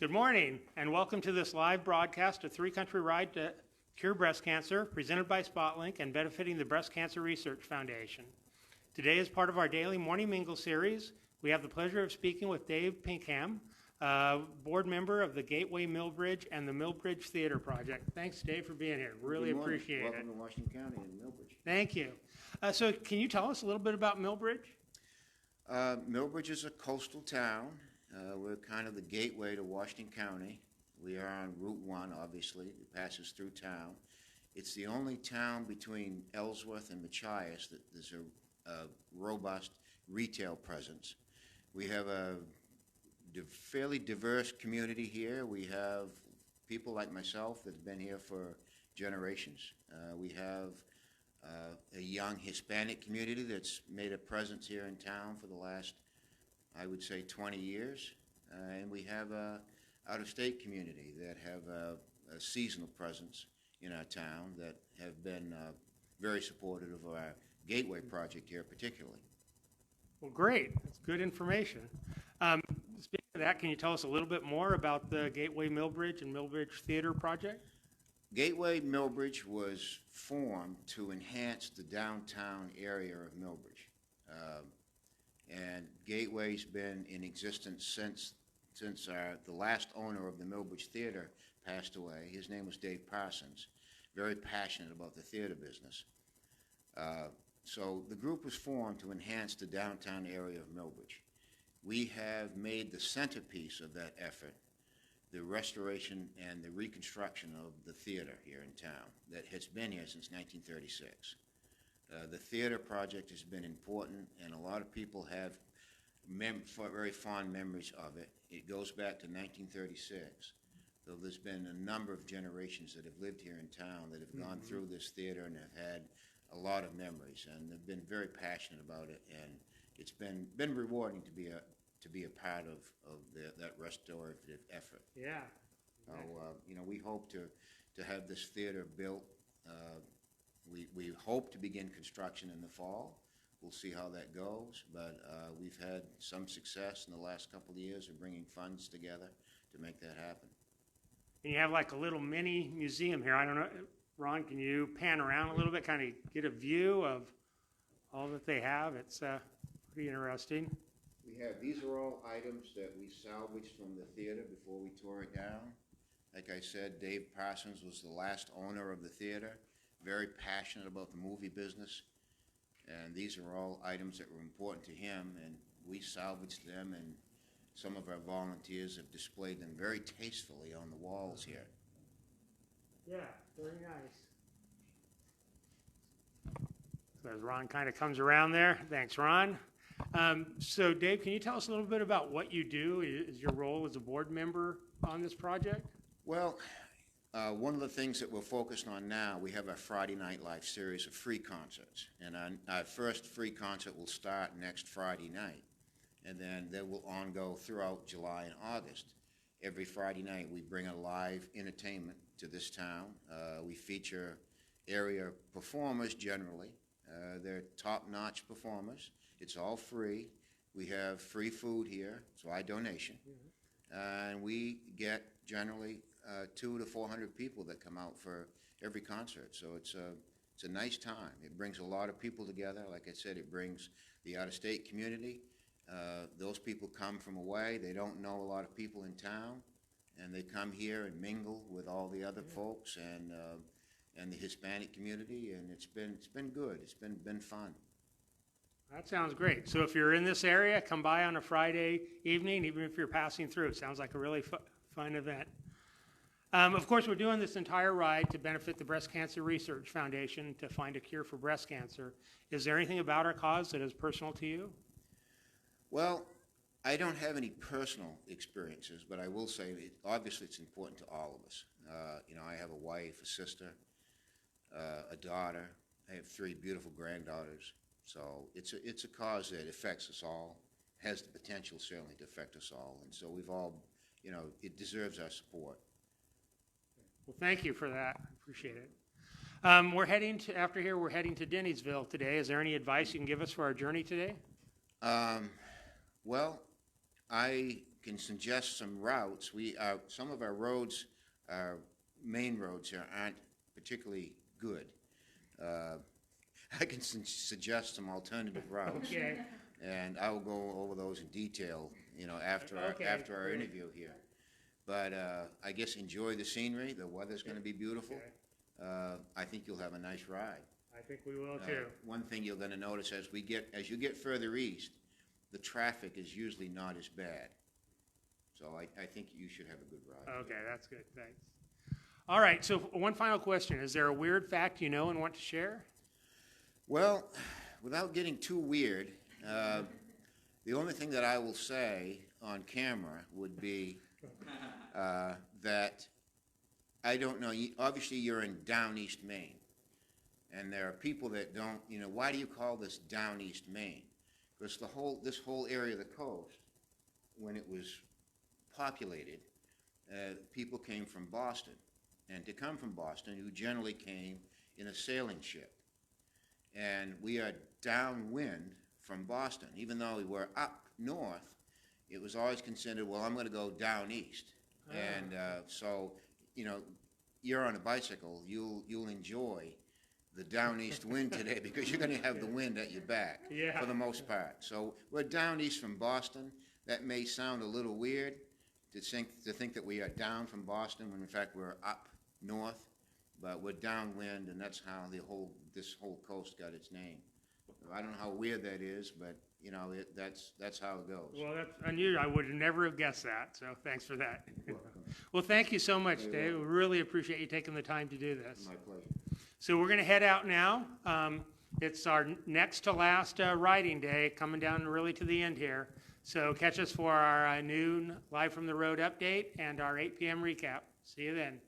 Good morning, and welcome to this live broadcast of Three Country Ride to Cure Breast Cancer, presented by SpotLink and benefiting the Breast Cancer Research Foundation. Today, as part of our daily Morning Mingle series, we have the pleasure of speaking with Dave Pinkham, board member of the Gateway Milbridge and the Milbridge Theater Project. Thanks, Dave, for being here. Really appreciate it. Welcome to Washington County and Milbridge. Thank you. So can you tell us a little bit about Milbridge? Milbridge is a coastal town. We're kind of the gateway to Washington County. We are on Route 1, obviously. It passes through town. It's the only town between Ellsworth and Machias that there's a robust retail presence. We have a fairly diverse community here. We have people like myself that have been here for generations. We have a young Hispanic community that's made a presence here in town for the last, I would say, 20 years. And we have a out-of-state community that have a seasonal presence in our town that have been very supportive of our Gateway project here particularly. Well, great. That's good information. Speaking of that, can you tell us a little bit more about the Gateway Milbridge and Milbridge Theater Project? Gateway Milbridge was formed to enhance the downtown area of Milbridge. And Gateway's been in existence since the last owner of the Milbridge Theater passed away. His name was Dave Parsons, very passionate about the theater business. So the group was formed to enhance the downtown area of Milbridge. We have made the centerpiece of that effort the restoration and the reconstruction of the theater here in town that has been here since 1936. The theater project has been important, and a lot of people have very fond memories of it. It goes back to 1936, though there's been a number of generations that have lived here in town that have gone through this theater and have had a lot of memories, and they've been very passionate about it, and it's been rewarding to be a part of that restorative effort. Yeah. So, we hope to have this theater built. We hope to begin construction in the fall. We'll see how that goes, but we've had some success in the last couple of years of bringing funds together to make that happen. And you have like a little mini museum here. I don't know, Ron, can you pan around a little bit, kind of get a view of all that they have? It's pretty interesting. These are all items that we salvaged from the theater before we tore it down. Like I said, Dave Parsons was the last owner of the theater, very passionate about the movie business. And these are all items that were important to him, and we salvaged them, and some of our volunteers have displayed them very tastefully on the walls here. Yeah, very nice. So as Ron kind of comes around there, thanks, Ron. So Dave, can you tell us a little bit about what you do? Is your role as a board member on this project? Well, one of the things that we're focused on now, we have our Friday Night Live series of free concerts. And our first free concert will start next Friday night. And then they will go throughout July and August. Every Friday night we bring a live entertainment to this town. We feature area performers generally. They're top-notch performers. It's all free. We have free food here, it's by donation. And we get generally 200 to 400 people that come out for every concert. So it's a nice time. It brings a lot of people together. Like I said, it brings the out-of-state community. Those people come from away. They don't know a lot of people in town, and they come here and mingle with all the other folks and the Hispanic community. And it's been good. It's been fun. That sounds great. So if you're in this area, come by on a Friday evening, even if you're passing through. It sounds like a really fun event. Of course, we're doing this entire ride to benefit the Breast Cancer Research Foundation to find a cure for breast cancer. Is there anything about our cause that is personal to you? Well, I don't have any personal experiences, but I will say that obviously it's important to all of us. I have a wife, a sister, a daughter. I have 3 beautiful granddaughters. So it's a cause that affects us all, has the potential certainly to affect us all. And so we've all, it deserves our support. Well, thank you for that. I appreciate it. After here, we're heading to Dennisville today. Is there any advice you can give us for our journey today? Well, I can suggest some routes. Some of our roads, our main roads here, aren't particularly good. I can suggest some alternative routes. Okay. And I will go over those in detail, after Okay, our great. interview here. But I guess enjoy the scenery. The weather's going to be beautiful. Okay. I think you'll have a nice ride. I think we will too. One thing you're going to notice as you get further east, the traffic is usually not as bad. So I think you should have a good ride. Okay, that's good, thanks. All right, so one final question. Is there a weird fact you know and want to share? Well, without getting too weird, the only thing that I will say on camera would be that I don't know. Obviously, you're in down east Maine, and there are people that don't. Why do you call this down east Maine? Because this whole area of the coast, when it was populated, people came from Boston, and to come from Boston, you generally came in a sailing ship, and we are downwind from Boston. Even though we were up north, it was always considered, well, I'm going to go down east. And so, you're on a bicycle, you'll enjoy the down east wind today because you're going to have the wind at your back for the most part. So we're down east from Boston. That may sound a little weird to think that we are down from Boston when in fact we're up north, but we're downwind, and that's how this whole coast got its name. I don't know how weird that is, but that's how it goes. Well, that's unusual. I would never have guessed that, so thanks for that. Well, thank you so much, Dave. We really appreciate you taking the time to do this. My pleasure. So we're going to head out now. It's our next to last riding day, coming down really to the end here. So catch us for our noon Live from the Road update and our 8 p.m. recap. See you then.